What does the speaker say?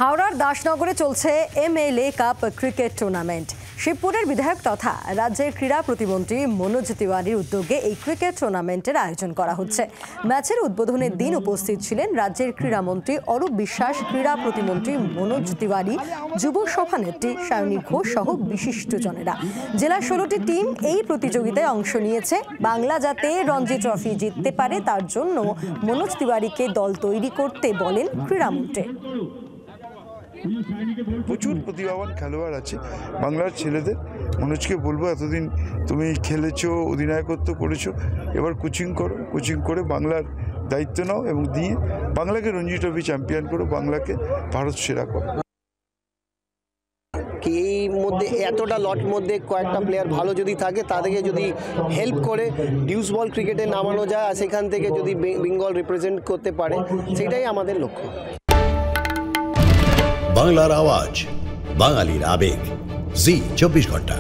হাওড়ার দাসনগরে চলছে MLA cup cricket tournament. শিবপুরের বিধায়ক তথা রাজ্যের ক্রীড়া প্রতিমন্ত্রী মনোজ তিওয়ারির উদ্যোগে এই ক্রিকেট টুর্নামেন্টের আয়োজন করা হচ্ছে। ম্যাচের উদ্বোধনের দিন উপস্থিত ছিলেন রাজ্যের ক্রীড়ামন্ত্রী অরূপ বিশ্বাস, ক্রীড়া প্রতিমন্ত্রী মনোজ তিওয়ারি, যুব সভানেত্রী সায়নী ঘোষ সহ বিশিষ্টজনেরা। জেলার 16টি টিম এই প্রতিযোগিতায় অংশ নিয়েছে। বাংলা যাতে রঞ্জি ট্রফি জিততে পারে তার জন্য মনোজ তিওয়ারিকে দল তৈরি করতে বলেন ক্রীড়ামন্ত্রী। প্রচুর প্রতিভাবান খেলোয়াড় আছে বাংলার ছেলেদের। মনোজকে বলবো, এতদিন তুমি খেলেছো, অধিনায়কত্ব করেছো, এবার কোচিং করো, কোচিং করে বাংলার দায়িত্ব নাও এবং দিয়ে বাংলাকে রঞ্জি ট্রফি চ্যাম্পিয়ন করো, বাংলাকে ভারত সেরা করো। এই মধ্যে এতটা লট মধ্যে কয়েকটা প্লেয়ার ভালো যদি থাকে, তাদেরকে যদি হেল্প করে ডিউস বল ক্রিকেটে নামানো যায় আর সেখান থেকে যদি বেঙ্গল রিপ্রেজেন্ট করতে পারে, সেটাই আমাদের লক্ষ্য। বাংলার আওয়াজ, বাঙালির আবেগ, জি 24 ঘন্টা।